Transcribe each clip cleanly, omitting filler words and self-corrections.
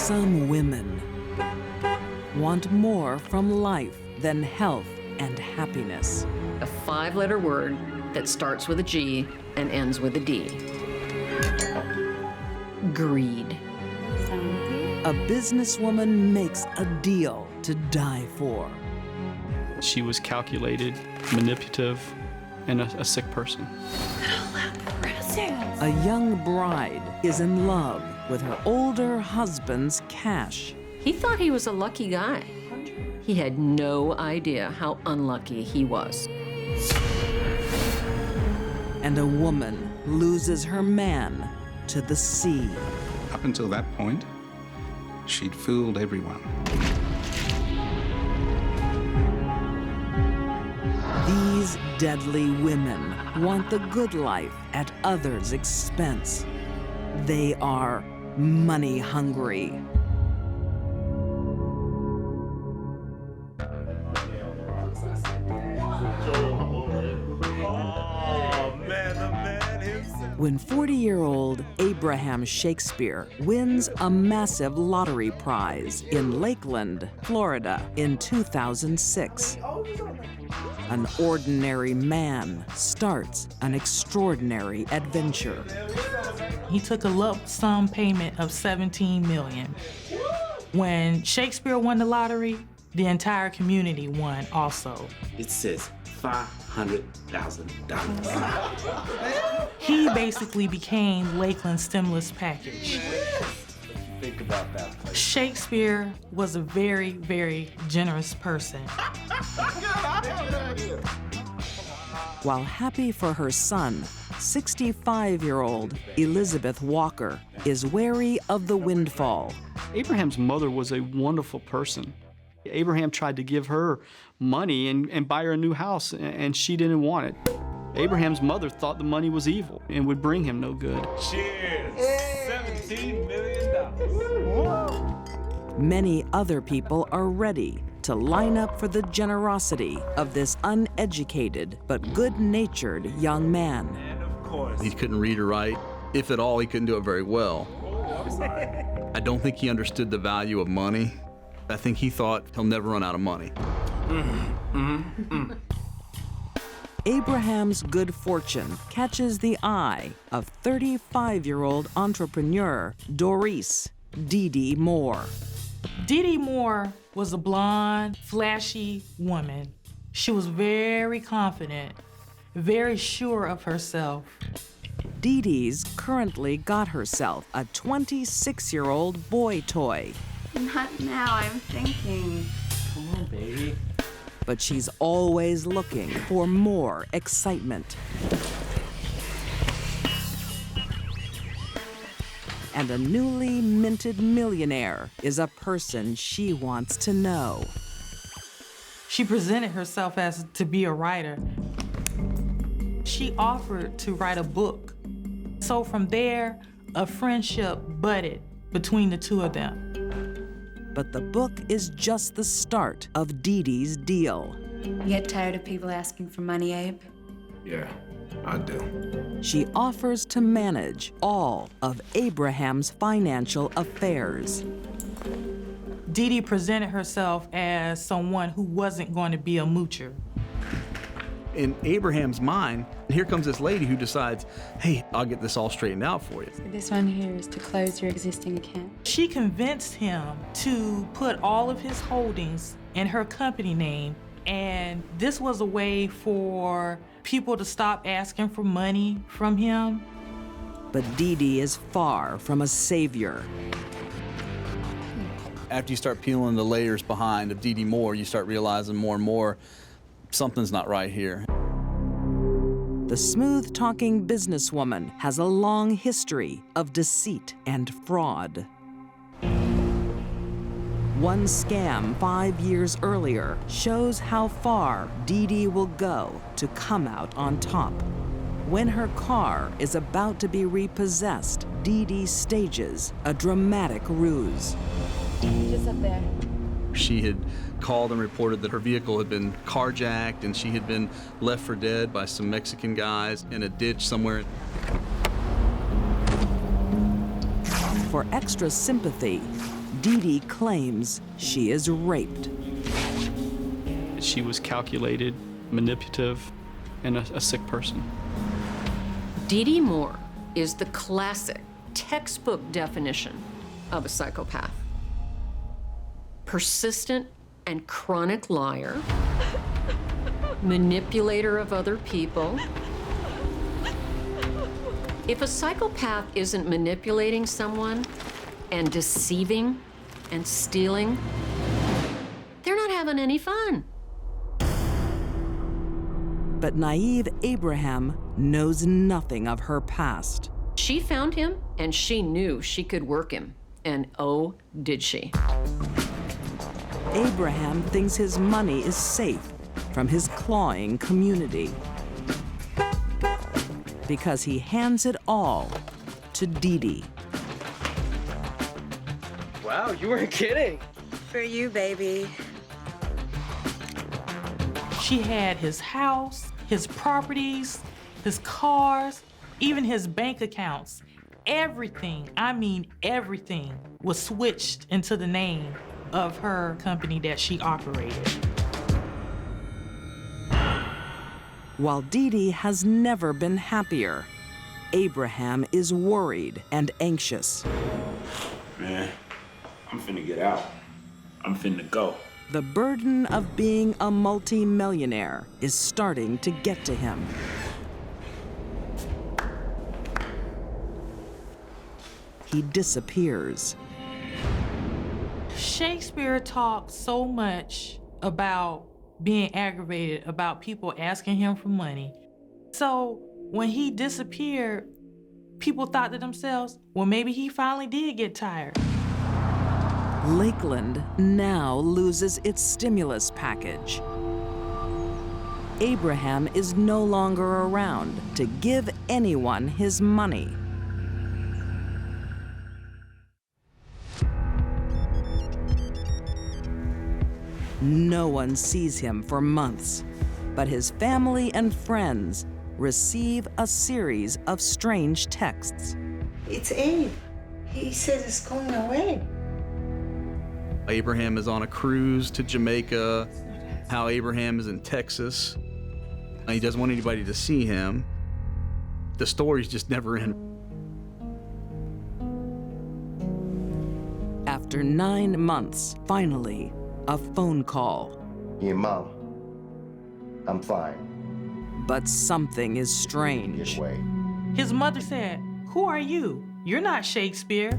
Some women want more from life than health and happiness. A 5-letter word that starts with a G and ends with a D. Greed. A businesswoman makes a deal to die for. She was calculated, manipulative, and a sick person. A young bride is in love with her older husband's cash. He thought he was a lucky guy. He had no idea how unlucky he was. And a woman loses her man to the sea. Up until that point, she'd fooled everyone. These deadly women want the good life at others' expense. They are money hungry. When 40-year-old Abraham Shakespeare wins a massive lottery prize in Lakeland, Florida in 2006, an ordinary man starts an extraordinary adventure. He took a lump sum payment of $17 million. When Shakespeare won the lottery, the entire community won also. It says $500,000. He basically became Lakeland's stimulus package. Think about that. Shakespeare was a very, very generous person. While happy for her son, 65-year-old Elizabeth Walker is wary of the windfall. Abraham's mother was a wonderful person. Abraham tried to give her money and buy her a new house, and she didn't want it. Abraham's mother thought the money was evil and would bring him no good. Cheers! $17 million. Many other people are ready to line up for the generosity of this uneducated but good-natured young man. And of course, He couldn't read or write. If at all, he couldn't do it very well. I don't think he understood the value of money. I think he thought he'll never run out of money. Abraham's good fortune catches the eye of 35-year-old entrepreneur Doris Dee Dee Moore. Dee Dee Moore was a blonde, flashy woman. She was very confident, very sure of herself. Dee Dee's currently got herself a 26-year-old boy toy. Not now, I'm thinking. come on, baby. But she's always looking for more excitement. And a newly minted millionaire is a person she wants to know. She presented herself as to be a writer. She offered to write a book. So from there, a friendship budded between the two of them. But the book is just the start of Dee Dee's deal. You get tired of people asking for money, Abe? Yeah, I do. She offers to manage all of Abraham's financial affairs. Dee Dee presented herself as someone who wasn't going to be a moocher. In Abraham's mind, here comes this lady who decides, hey, I'll get this all straightened out for you. This one here is to close your existing account. She convinced him to put all of his holdings in her company name, and this was a way for people to stop asking for money from him. But Dee Dee is far from a savior. After you start peeling the layers behind of Dee Dee Moore, you start realizing more and more something's not right here. The smooth-talking businesswoman has a long history of deceit and fraud. One scam 5 years earlier shows how far Dee Dee will go to come out on top. When her car is about to be repossessed, Dee Dee stages a dramatic ruse. Just up there. She had called and reported that her vehicle had been carjacked and she had been left for dead by some Mexican guys in a ditch somewhere. For extra sympathy, Dee Dee claims she is raped. She was calculated, manipulative, and a sick person. Dee Dee Moore is the classic textbook definition of a psychopath. Persistent and chronic liar, manipulator of other people. If a psychopath isn't manipulating someone and deceiving and stealing, they're not having any fun. But naive Abraham knows nothing of her past. She found him, and she knew she could work him. And oh, did she. Abraham thinks his money is safe from his clawing community because he hands it all to Dee Dee. Wow, you weren't kidding. For you, baby. She had his house, his properties, his cars, even his bank accounts. Everything, I mean everything, was switched into the name of her company that she operated. While Dee Dee has never been happier, Abraham is worried and anxious. Man, I'm finna get out. I'm finna go. The burden of being a multi-millionaire is starting to get to him. He disappears. Shakespeare talked so much about being aggravated about people asking him for money. So when he disappeared, people thought to themselves, well, maybe he finally did get tired. Lakeland now loses its stimulus package. Abraham is no longer around to give anyone his money. No one sees him for months, but his family and friends receive a series of strange texts. It's Abe. He says it's going away. Abraham is on a cruise to Jamaica, how Abraham is in Texas. He doesn't want anybody to see him. The stories just never end. After 9 months, finally, a phone call. Yeah, Mom. I'm fine. But something is strange. Get away. His mother said, "Who are you? You're not Shakespeare."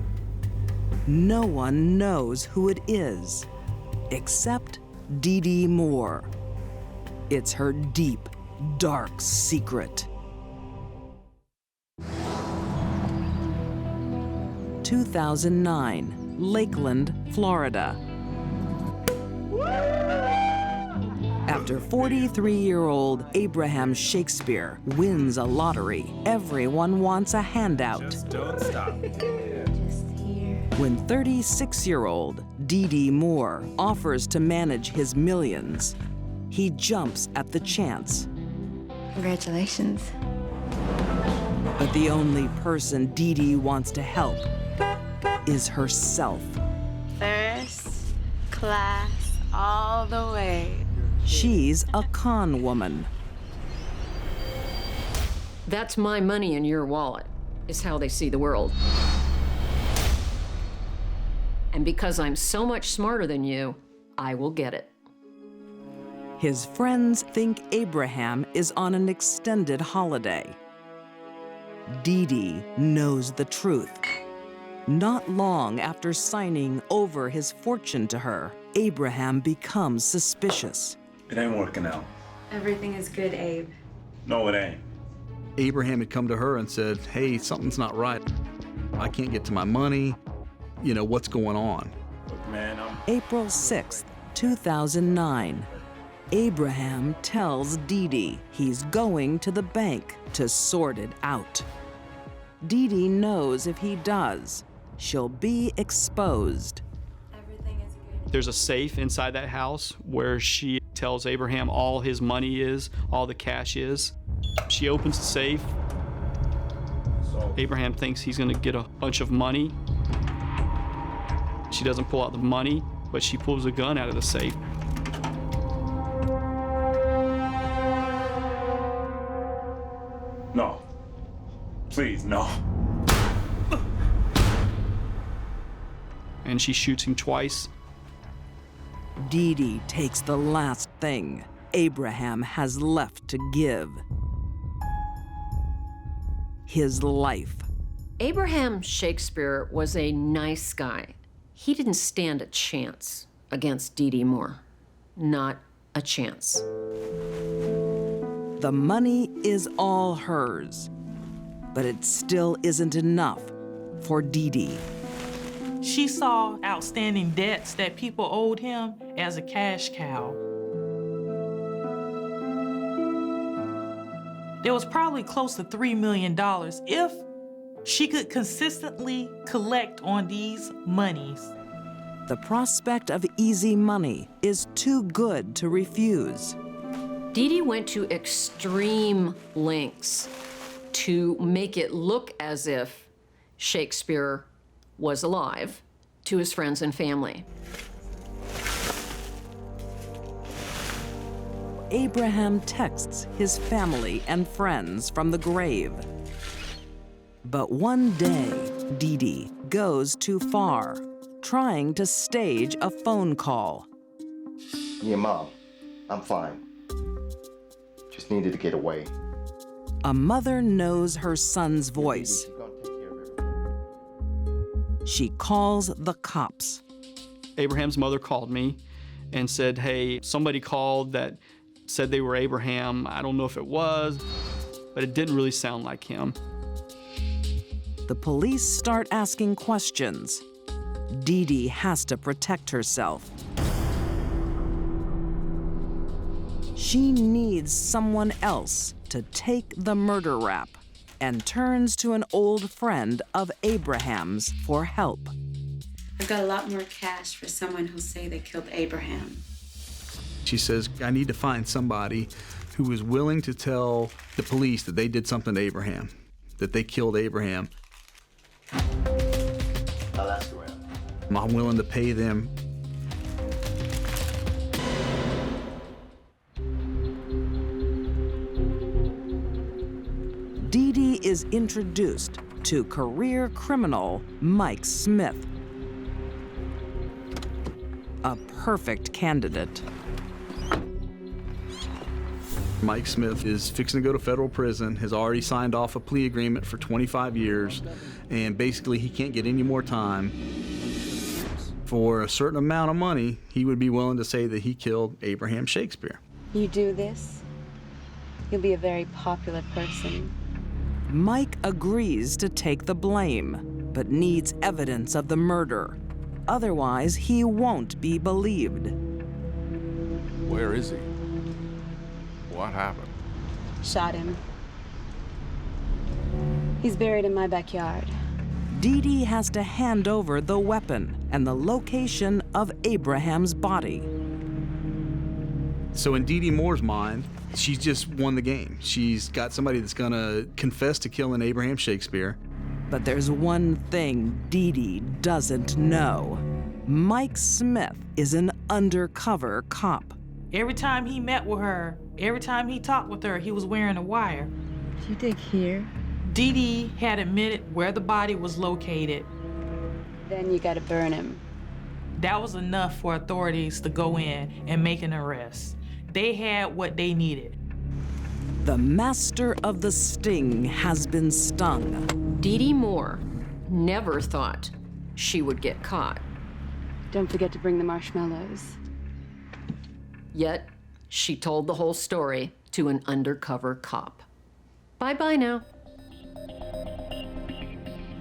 No one knows who it is, except Dee Dee Moore. It's her deep, dark secret. 2009, Lakeland, Florida. After 43-year-old Abraham Shakespeare wins a lottery, everyone wants a handout. Just don't stop. When 36-year-old Dee Dee Moore offers to manage his millions, he jumps at the chance. Congratulations. But the only person Dee Dee wants to help is herself. First class all the way. She's a con woman. That's my money in your wallet, is how they see the world. And because I'm so much smarter than you, I will get it. His friends think Abraham is on an extended holiday. Dee Dee knows the truth. Not long after signing over his fortune to her, Abraham becomes suspicious. It ain't working out. Everything is good, Abe. No, it ain't. Abraham had come to her and said, hey, something's not right. I can't get to my money. You know, what's going on? Look, man, April 6th, 2009. Abraham tells Dee Dee he's going to the bank to sort it out. Dee Dee knows if he does, she'll be exposed. Everything is good. There's a safe inside that house where she tells Abraham all his money is, all the cash is. She opens the safe. Abraham thinks he's gonna get a bunch of money. She's She doesn't pull out the money, but she pulls a gun out of the safe. No. Please, no. And she shoots him twice. Dee Dee takes the last thing Abraham has left to give: his life. Abraham Shakespeare was a nice guy. He didn't stand a chance against Dee Dee Moore. Not a chance. The money is all hers, but it still isn't enough for Dee Dee. She saw outstanding debts that people owed him as a cash cow. There was probably close to $3 million if she could consistently collect on these monies. The prospect of easy money is too good to refuse. Dee Dee went to extreme lengths to make it look as if Shakespeare was alive to his friends and family. Abraham texts his family and friends from the grave. But one day, Dee Dee goes too far, trying to stage a phone call. Yeah, Mom, I'm fine. Just needed to get away. A mother knows her son's voice. She calls the cops. Abraham's mother called me and said, hey, somebody called that said they were Abraham. I don't know if it was, but it didn't really sound like him. The police start asking questions. Dee Dee has to protect herself. She needs someone else to take the murder rap and turns to an old friend of Abraham's for help. I've got a lot more cash for someone who'll say they killed Abraham. She says, I need to find somebody who is willing to tell the police that they did something to Abraham, that they killed Abraham. I'll ask around. I'm willing to pay them. Dee Dee is introduced to career criminal Mike Smith, a perfect candidate. Mike Smith is fixing to go to federal prison, has already signed off a plea agreement for 25 years, and basically he can't get any more time. For a certain amount of money, he would be willing to say that he killed Abraham Shakespeare. You do this, you'll be a very popular person. Mike agrees to take the blame, but needs evidence of the murder. Otherwise, he won't be believed. Where is he? What happened? Shot him. He's buried in my backyard. Dee Dee has to hand over the weapon and the location of Abraham's body. So in Dee Dee Moore's mind, she's just won the game. She's got somebody that's gonna confess to killing Abraham Shakespeare. But there's one thing Dee Dee doesn't know. Mike Smith is an undercover cop. Every time he met with her, every time he talked with her, he was wearing a wire. Did you dig here? Dee Dee had admitted where the body was located. Then you gotta burn him. That was enough for authorities to go in and make an arrest. They had what they needed. The master of the sting has been stung. Dee Dee Moore never thought she would get caught. Don't forget to bring the marshmallows. Yet, she told the whole story to an undercover cop. Bye-bye now.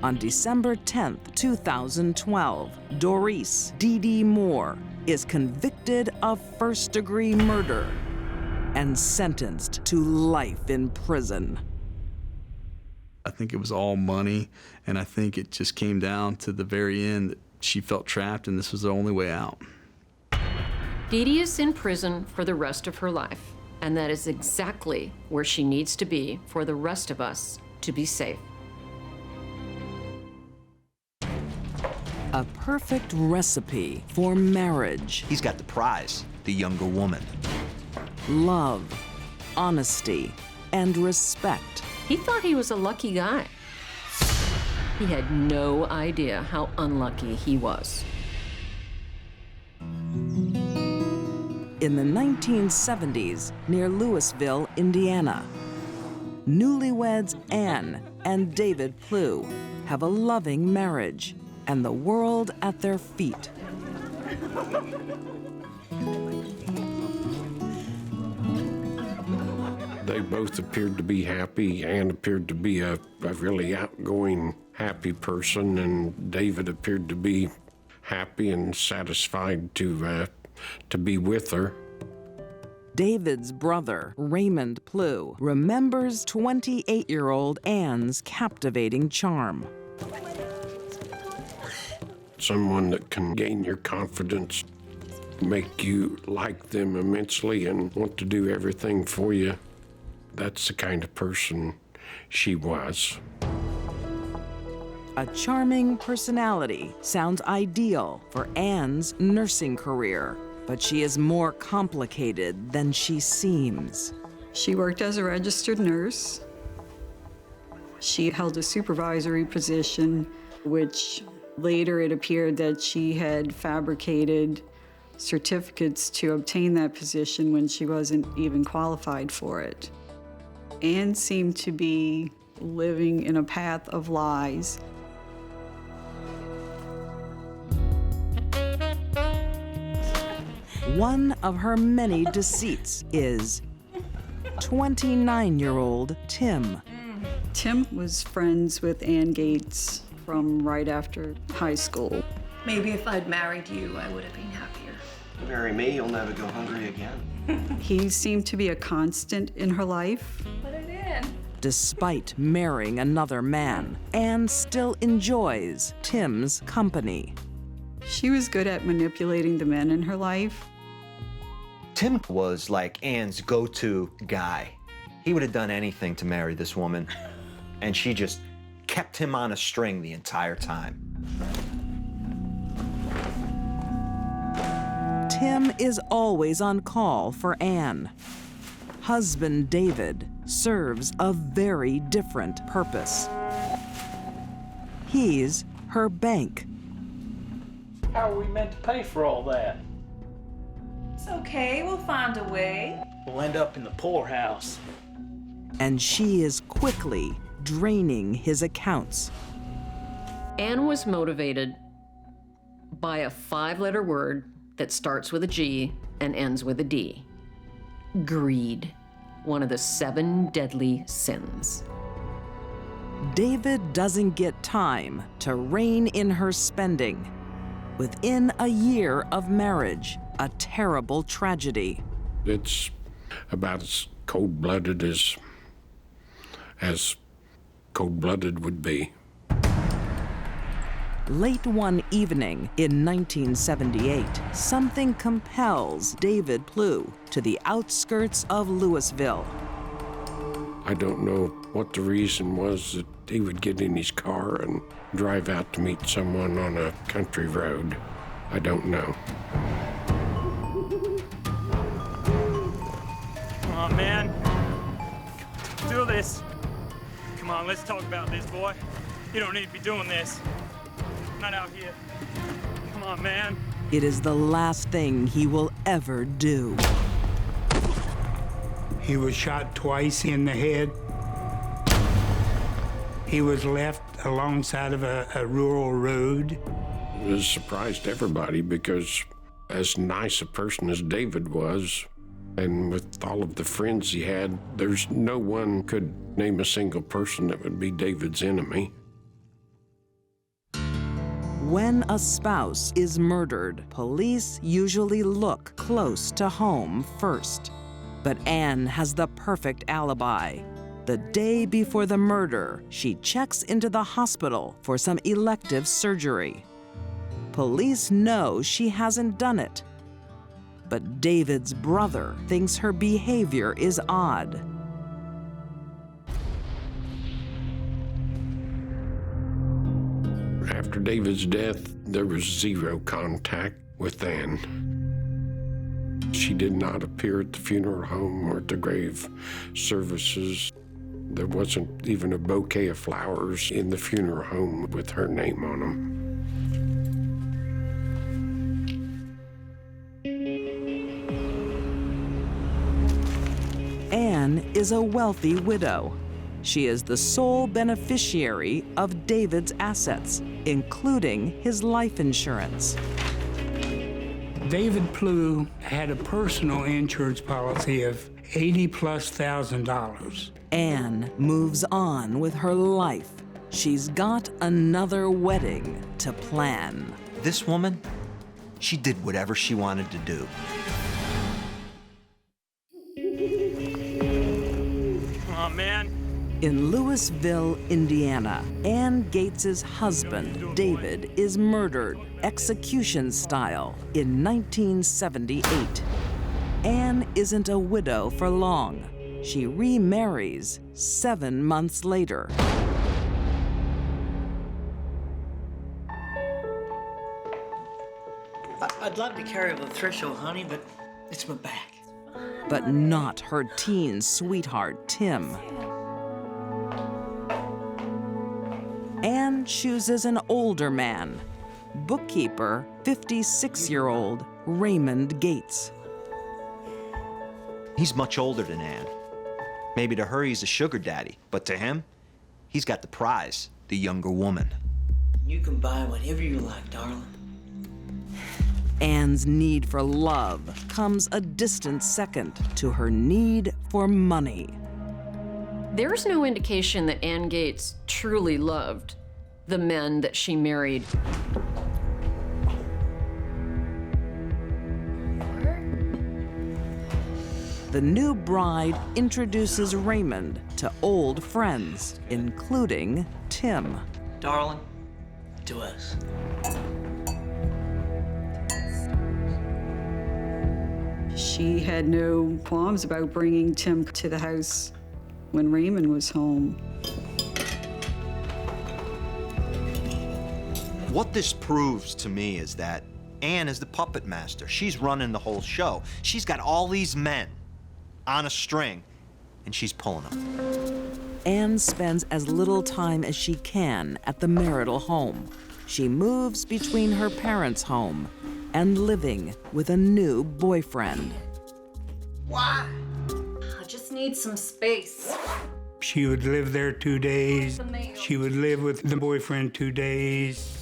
On December 10th, 2012, Doris Dee Dee Moore is convicted of first-degree murder and sentenced to life in prison. I think it was all money, and I think it just came down to the very end that she felt trapped and this was the only way out. Dee Dee is in prison for the rest of her life, and that is exactly where she needs to be for the rest of us to be safe. A perfect recipe for marriage. He's got the prize, the younger woman. Love, honesty, and respect. He thought he was a lucky guy. He had no idea how unlucky he was. In the 1970s, near Louisville, Indiana, newlyweds Ann and David Plew have a loving marriage and the world at their feet. They both appeared to be happy. Ann appeared to be a really outgoing, happy person, and David appeared to be happy and satisfied to be with her. David's brother, Raymond Plew, remembers 28-year-old Ann's captivating charm. Someone that can gain your confidence, make you like them immensely and want to do everything for you. That's the kind of person she was. A charming personality sounds ideal for Ann's nursing career, but she is more complicated than she seems. She worked as a registered nurse. She held a supervisory position, which later it appeared that she had fabricated certificates to obtain that position when she wasn't even qualified for it. Ann seemed to be living in a path of lies. One of her many deceits is 29-year-old Tim. Tim was friends with Ann Gates from right after high school. Maybe if I'd married you, I would have been happier. Marry me, you'll never go hungry again. He seemed to be a constant in her life. But I did. Despite marrying another man, Ann still enjoys Tim's company. She was good at manipulating the men in her life. Tim was like Ann's go-to guy. He would have done anything to marry this woman, and she just kept him on a string the entire time. Tim is always on call for Ann. Husband David serves a very different purpose. He's her bank. How are we meant to pay for all that? It's okay, we'll find a way. We'll end up in the poorhouse. And she is quickly draining his accounts. Ann was motivated by a 5-letter word that starts with a G and ends with a D. Greed, one of the 7 deadly sins. David doesn't get time to rein in her spending. Within a year of marriage, a terrible tragedy. It's about as cold-blooded as cold-blooded would be. Late one evening in 1978, something compels David Plew to the outskirts of Louisville. I don't know what the reason was that he would get in his car and drive out to meet someone on a country road. I don't know. Come on, man. Do this. Come on, let's talk about this, boy. You don't need to be doing this. Not out here. Come on, man. It is the last thing he will ever do. He was shot twice in the head. He was left alongside of a rural road. It surprised everybody because as nice a person as David was, and with all of the friends he had, there's no one could name a single person that would be David's enemy. When a spouse is murdered, police usually look close to home first. But Ann has the perfect alibi. The day before the murder, she checks into the hospital for some elective surgery. Police know she hasn't done it. But David's brother thinks her behavior is odd. After After David's death, there was zero contact with Ann. She did not appear at the funeral home or at the grave services. There wasn't even a bouquet of flowers in the funeral home with her name on them. Ann is a wealthy widow. She is the sole beneficiary of David's assets, including his life insurance. David Plew had a personal insurance policy of $80,000+. Ann moves on with her life. She's got another wedding to plan. This woman, she did whatever she wanted to do. Come on, man. In Louisville, Indiana, Ann Gates's husband, David, is murdered, execution style, in 1978. Ann isn't a widow for long. She remarries 7 months later. I'd love to carry the threshold, honey, but it's my back. But not her teen sweetheart, Tim. Ann chooses an older man, bookkeeper, 56-year-old Raymond Gates. He's much older than Ann. Maybe to her he's a sugar daddy, but to him, he's got the prize, the younger woman. You can buy whatever you like, darling. Ann's need for love comes a distant second to her need for money. There's no indication that Ann Gates truly loved the men that she married. The new bride introduces Raymond to old friends, including Tim. Darling, to us. She had no qualms about bringing Tim to the house when Raymond was home. What this proves to me is that Ann is the puppet master. She's running the whole show. She's got all these men on a string, and she's pulling them. Ann spends as little time as she can at the marital home. She moves between her parents' home and living with a new boyfriend. Why? I just need some space. She would live there 2 days. She would live with the boyfriend 2 days.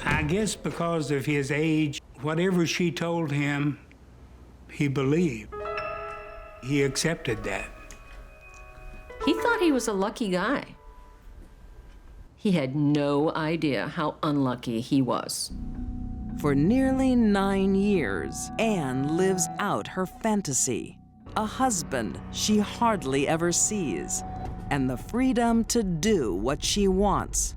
I guess because of his age, whatever she told him, he believed. He accepted that. He thought he was a lucky guy. He had no idea how unlucky he was. For nearly 9 years, Ann lives out her fantasy. A husband she hardly ever sees, and the freedom to do what she wants.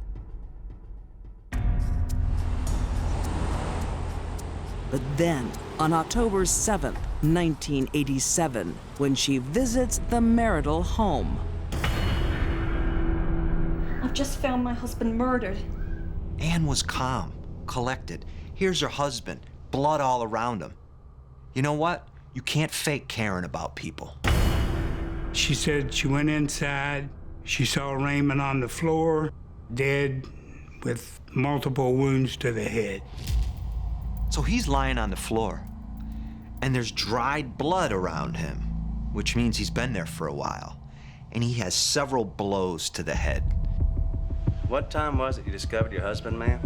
But then, on October 7th, 1987, when she visits the marital home, I've just found my husband murdered. Ann was calm, collected. Here's her husband, blood all around him. You know what? You can't fake caring about people. She said she went inside. She saw Raymond on the floor, dead, with multiple wounds to the head. So he's lying on the floor, and there's dried blood around him, which means he's been there for a while, and he has several blows to the head. What time was it you discovered your husband, ma'am?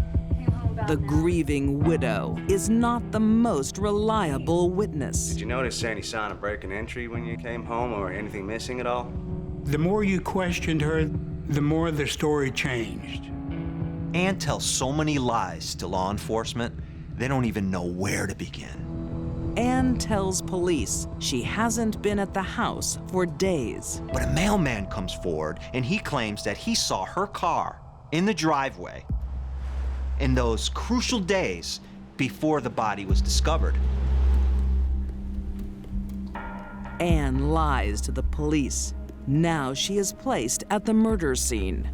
the grieving widow is not the most reliable witness. Did you notice any sign of break and entry when you came home, or anything missing at all? The more you questioned her, the more the story changed. Ann tells so many lies to law enforcement, they don't even know where to begin. Ann tells police she hasn't been at the house for days. But a mailman comes forward and he claims that he saw her car in the driveway in those crucial days before the body was discovered. Ann lies to the police. Now she is placed at the murder scene.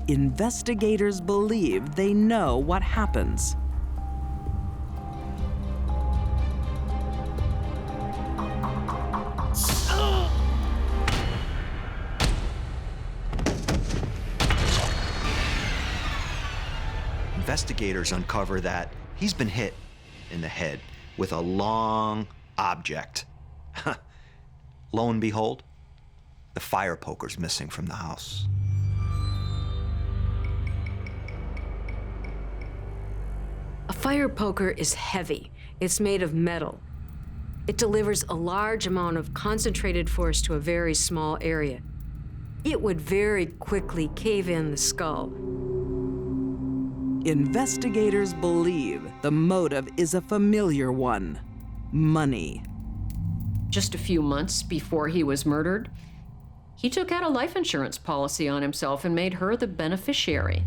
Investigators believe they know what happens. Investigators uncover that he's been hit in the head with a long object. Lo and behold, the fire poker's missing from the house. A fire poker is heavy. It's made of metal. It delivers a large amount of concentrated force to a very small area. It would very quickly cave in the skull. Investigators believe the motive is a familiar one: money. Just a few months before he was murdered, he took out a life insurance policy on himself and made her the beneficiary.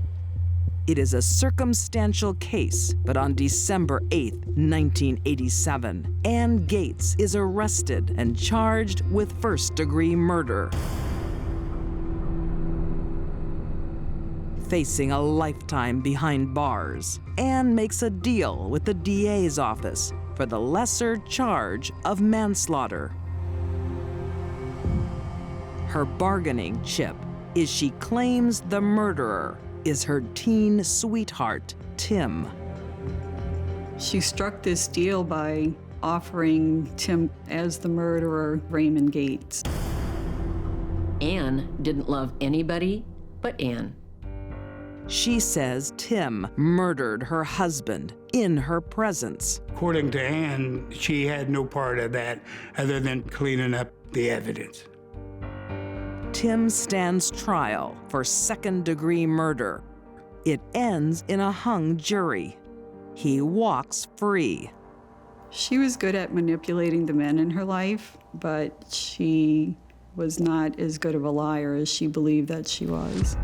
It is a circumstantial case, but on December 8, 1987, Ann Gates is arrested and charged with first-degree murder. Facing a lifetime behind bars, Ann makes a deal with the DA's office for the lesser charge of manslaughter. Her bargaining chip is she claims the murderer is her teen sweetheart, Tim. She struck this deal by offering Tim as the murderer, Raymond Gates. Ann didn't love anybody but Ann. She says Tim murdered her husband in her presence. According to Ann, she had no part of that other than cleaning up the evidence. Tim stands trial for second-degree murder. It ends in a hung jury. He walks free. She was good at manipulating the men in her life, but she was not as good of a liar as she believed that she was.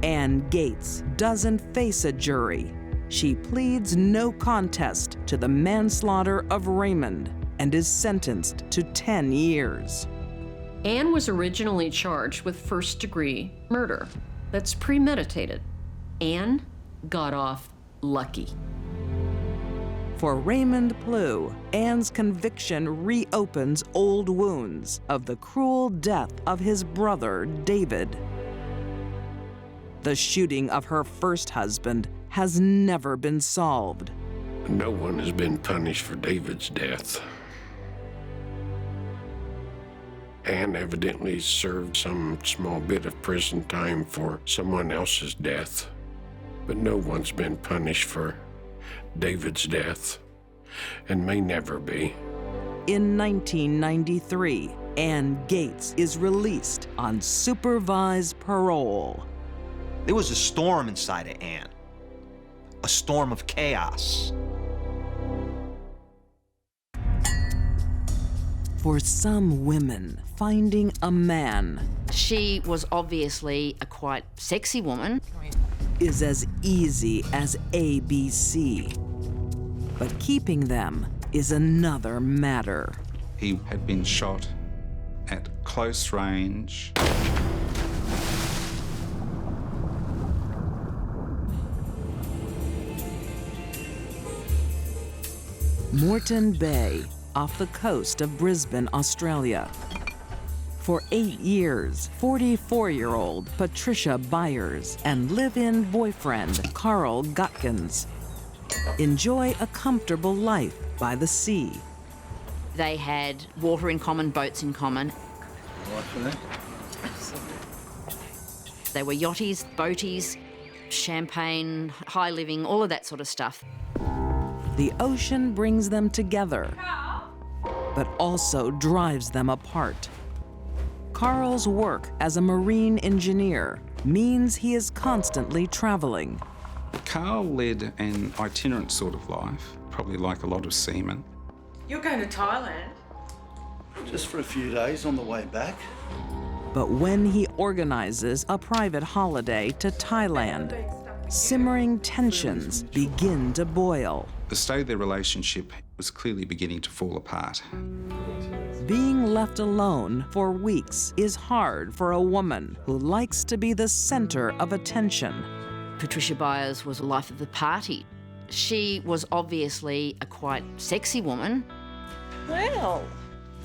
Ann Gates doesn't face a jury. She pleads no contest to the manslaughter of Raymond and is sentenced to 10 years. Ann was originally charged with first-degree murder. That's premeditated. Ann got off lucky. For Raymond Plew, Ann's conviction reopens old wounds of the cruel death of his brother, David. The shooting of her first husband has never been solved. No one has been punished for David's death. Ann evidently served some small bit of prison time for someone else's death, but no one's been punished for David's death, and may never be. In 1993, Ann Gates is released on supervised parole. There was a storm inside of Ann, a storm of chaos. For some women, finding a man She was obviously a quite sexy woman. is as easy as ABC. But keeping them is another matter. He had been shot at close range. Moreton Bay, off the coast of Brisbane, Australia. For 8 years, 44-year-old Patricia Byers and live-in boyfriend Carl Gutkins enjoy a comfortable life by the sea. They had water in common, boats in common. They were yachties, boaties, champagne, high living, all of that sort of stuff. The ocean brings them together, but also drives them apart. Carl's work as a marine engineer means he is constantly traveling. Carl led an itinerant sort of life, probably like a lot of seamen. You're going to Thailand? Just for a few days on the way back. But when he organizes a private holiday to Thailand, simmering tensions begin to boil. The state of their relationship was clearly beginning to fall apart. Being left alone for weeks is hard for a woman who likes to be the center of attention. Patricia Byers was the life of the party. She was obviously a quite sexy woman. Well,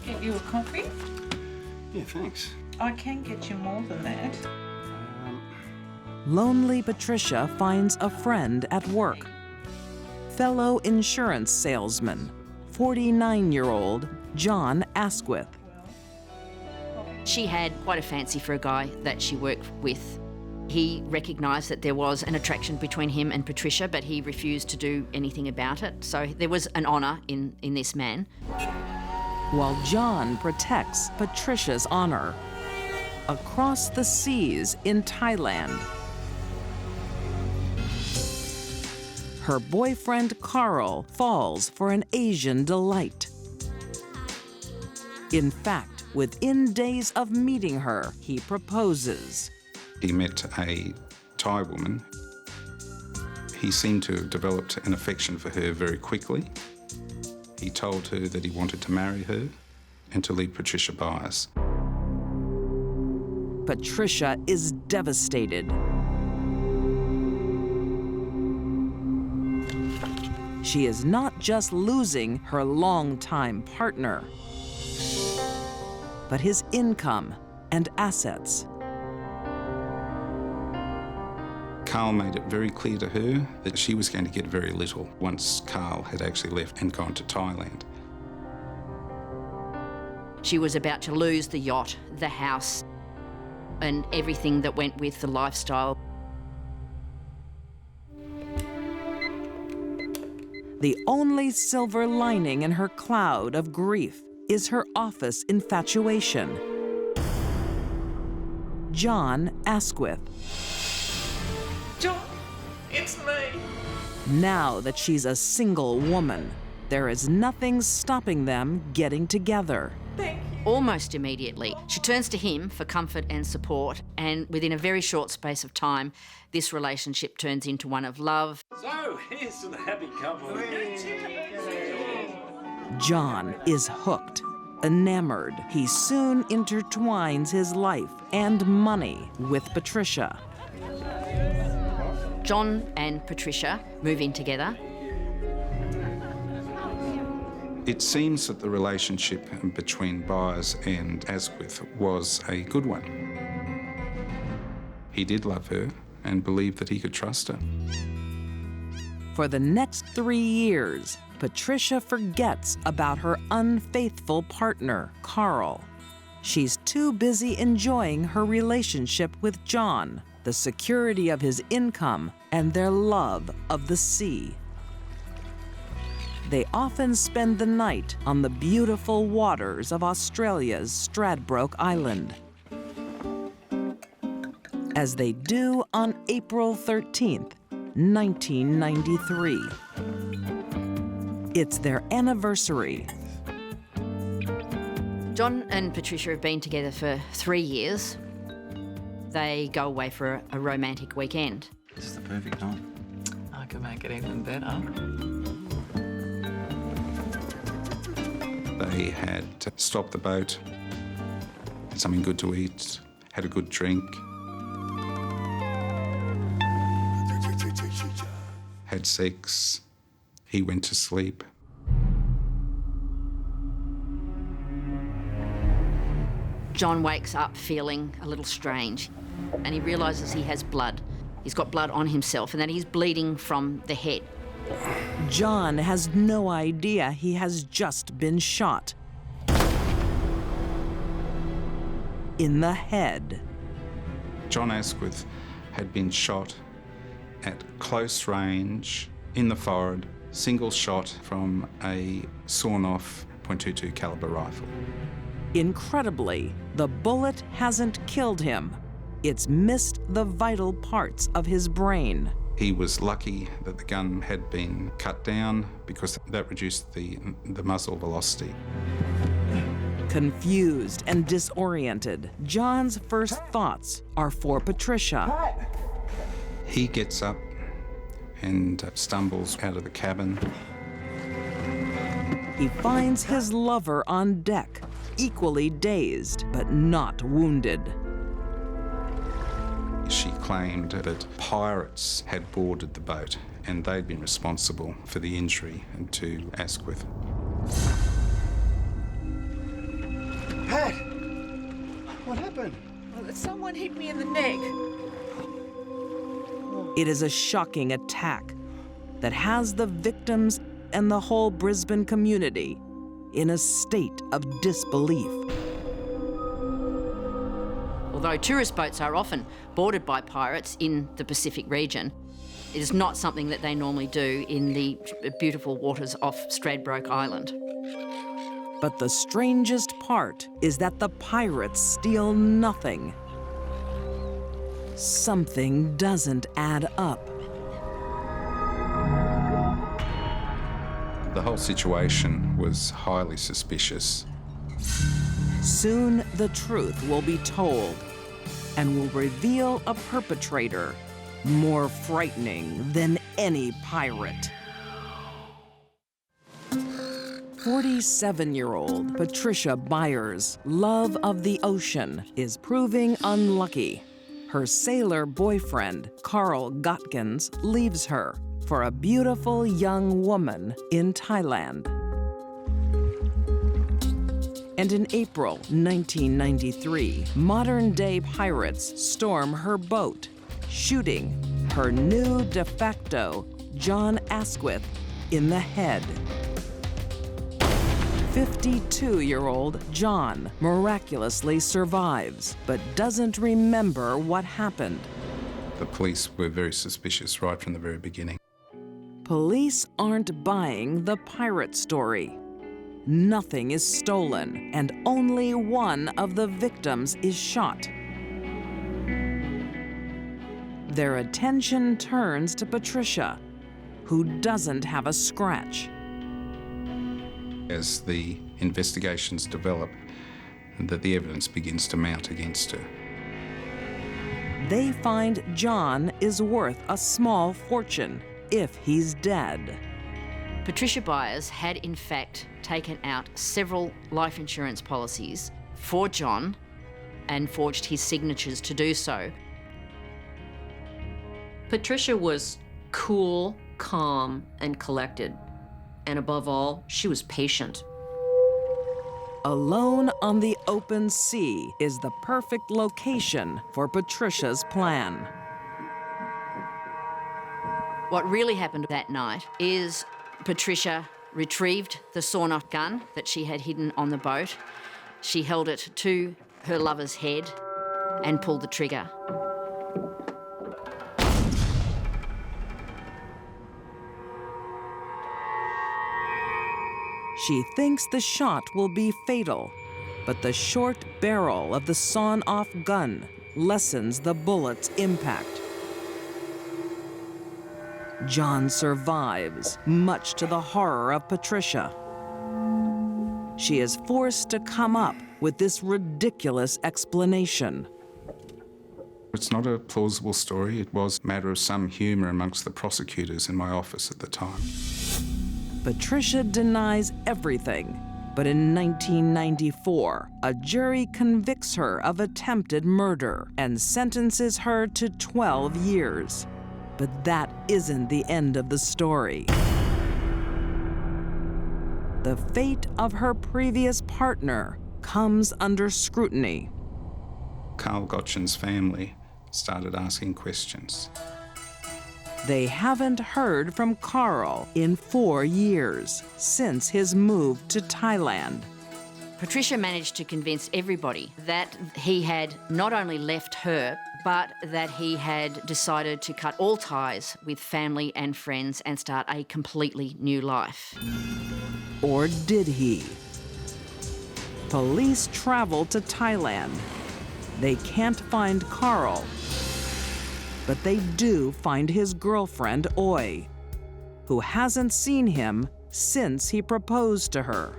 get you a coffee? Yeah, thanks. I can get you more than that. Lonely Patricia finds a friend at work. Fellow insurance salesman, 49-year-old John Asquith. She had quite a fancy for a guy that she worked with. He recognised that there was an attraction between him and Patricia, but he refused to do anything about it. So there was an honour in this man. While John protects Patricia's honor. Across the seas in Thailand, her boyfriend Carl falls for an Asian delight. In fact, within days of meeting her, he proposes. He met a Thai woman. He seemed to have developed an affection for her very quickly. He told her that he wanted to marry her and to leave Patricia Byers. Patricia is devastated. She is not just losing her longtime partner, but his income and assets. Carl made it very clear to her that she was going to get very little once Carl had actually left and gone to Thailand. She was about to lose the yacht, the house, and everything that went with the lifestyle. The only silver lining in her cloud of grief is her office infatuation. John Asquith. John, it's me. Now that she's a single woman, there is nothing stopping them getting together. Thank you. Almost immediately, she turns to him for comfort and support, and within a very short space of time, this relationship turns into one of love. So, here's to the happy couple. John is hooked, enamored. He soon intertwines his life and money with Patricia. John and Patricia move in together. It seems that the relationship between Byers and Asquith was a good one. He did love her and believed that he could trust her. For the next 3 years, Patricia forgets about her unfaithful partner, Carl. She's too busy enjoying her relationship with John, the security of his income, and their love of the sea. They often spend the night on the beautiful waters of Australia's Stradbroke Island. As they do on April 13th, 1993. It's their anniversary. John and Patricia have been together for 3 years. They go away for a romantic weekend. This is the perfect time. I can make it even better. They had stopped the boat, had something good to eat, had a good drink, had sex. He went to sleep. John wakes up feeling a little strange, and he realises he has blood. He's got blood on himself and that he's bleeding from the head. John has no idea he has just been shot. In the head. John Asquith had been shot at close range in the forehead, single shot from a sawn-off .22 caliber rifle. Incredibly, the bullet hasn't killed him. It's missed the vital parts of his brain. He was lucky that the gun had been cut down because that reduced the muzzle velocity. Confused and disoriented, John's first thoughts are for Patricia. He gets up and stumbles out of the cabin. He finds his lover on deck, equally dazed but not wounded. She claimed that pirates had boarded the boat and they'd been responsible for the injury to Asquith. Pat! What happened? Someone hit me in the neck. It is a shocking attack that has the victims and the whole Brisbane community in a state of disbelief. Although tourist boats are often boarded by pirates in the Pacific region, it is not something that they normally do in the beautiful waters off Stradbroke Island. But the strangest part is that the pirates steal nothing. Something doesn't add up. The whole situation was highly suspicious. Soon the truth will be told and will reveal a perpetrator more frightening than any pirate. 47-year-old Patricia Byers' love of the ocean is proving unlucky. Her sailor boyfriend, Carl Gotkins, leaves her for a beautiful young woman in Thailand. And in April 1993, modern-day pirates storm her boat, shooting her new de facto, John Asquith, in the head. 52-year-old John miraculously survives, but doesn't remember what happened. The police were very suspicious right from the very beginning. Police aren't buying the pirate story. Nothing is stolen, and only one of the victims is shot. Their attention turns to Patricia, who doesn't have a scratch. As the investigations develop, that the evidence begins to mount against her. They find John is worth a small fortune if he's dead. Patricia Byers had in fact taken out several life insurance policies for John and forged his signatures to do so. Patricia was cool, calm, and collected. And above all, she was patient. Alone on the open sea is the perfect location for Patricia's plan. What really happened that night is Patricia retrieved the sawn-off gun that she had hidden on the boat. She held it to her lover's head and pulled the trigger. She thinks the shot will be fatal, but the short barrel of the sawn-off gun lessens the bullet's impact. John survives, much to the horror of Patricia. She is forced to come up with this ridiculous explanation. It's not a plausible story. It was a matter of some humour amongst the prosecutors in my office at the time. Patricia denies everything, but in 1994, a jury convicts her of attempted murder and sentences her to 12 years. But that isn't the end of the story. The fate of her previous partner comes under scrutiny. Carl Gottchen's family started asking questions. They haven't heard from Carl in 4 years, since his move to Thailand. Patricia managed to convince everybody that he had not only left her, but that he had decided to cut all ties with family and friends and start a completely new life. Or did he? Police travel to Thailand. They can't find Carl, but they do find his girlfriend, Oi, who hasn't seen him since he proposed to her.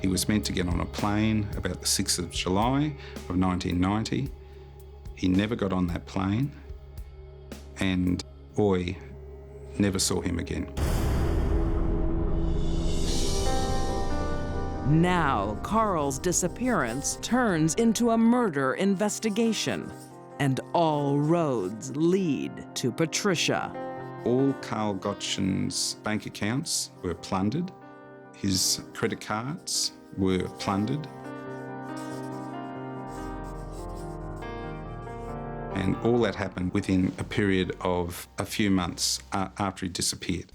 He was meant to get on a plane about the 6th of July of 1990. He never got on that plane, and Oi never saw him again. Now, Carl's disappearance turns into a murder investigation, and all roads lead to Patricia. All Carl Gottschalk's bank accounts were plundered. His credit cards were plundered. And all that happened within a period of a few months after he disappeared.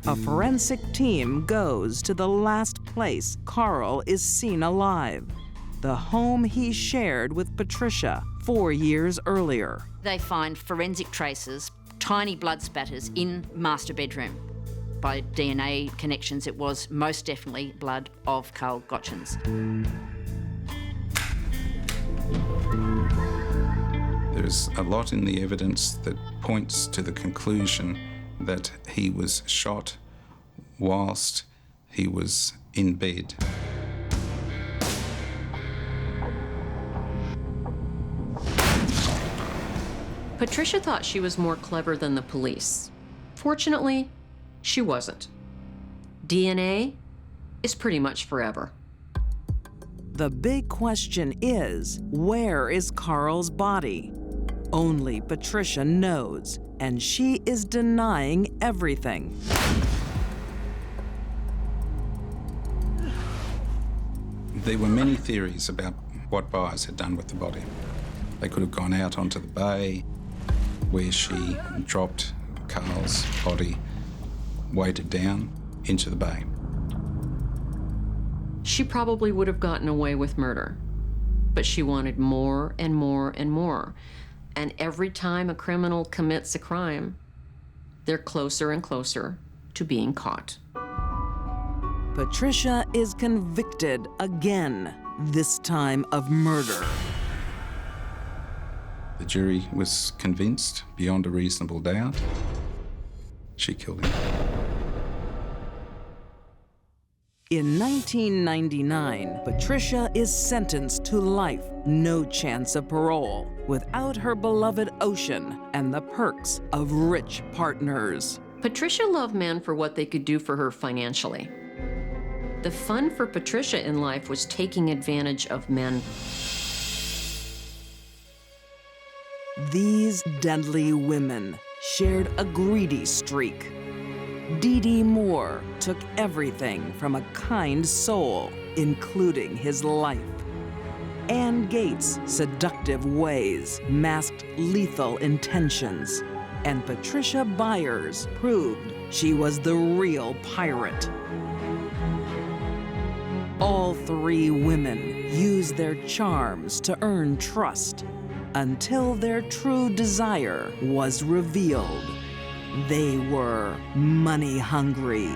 A forensic team goes to the last place Carl is seen alive, the home he shared with Patricia 4 years earlier. They find forensic traces, tiny blood spatters in master bedroom. By DNA connections, it was most definitely blood of Carl Gottschalk's. There's a lot in the evidence that points to the conclusion that he was shot whilst he was in bed. Patricia thought she was more clever than the police. Fortunately, she wasn't. DNA is pretty much forever. The big question is, where is Carl's body? Only Patricia knows, and she is denying everything. There were many theories about what Byers had done with the body. They could have gone out onto the bay where she dropped Carl's body, weighted down into the bay. She probably would have gotten away with murder, but she wanted more and more and more. And every time a criminal commits a crime, they're closer and closer to being caught. Patricia is convicted again, this time of murder. The jury was convinced, beyond a reasonable doubt, she killed him. In 1999, Patricia is sentenced to life, no chance of parole, without her beloved ocean and the perks of rich partners. Patricia loved men for what they could do for her financially. The fun for Patricia in life was taking advantage of men. These deadly women shared a greedy streak. Dee Dee Moore took everything from a kind soul, including his life. Ann Gates' seductive ways masked lethal intentions. And Patricia Byers proved she was the real pirate. All three women used their charms to earn trust until their true desire was revealed. They were money hungry.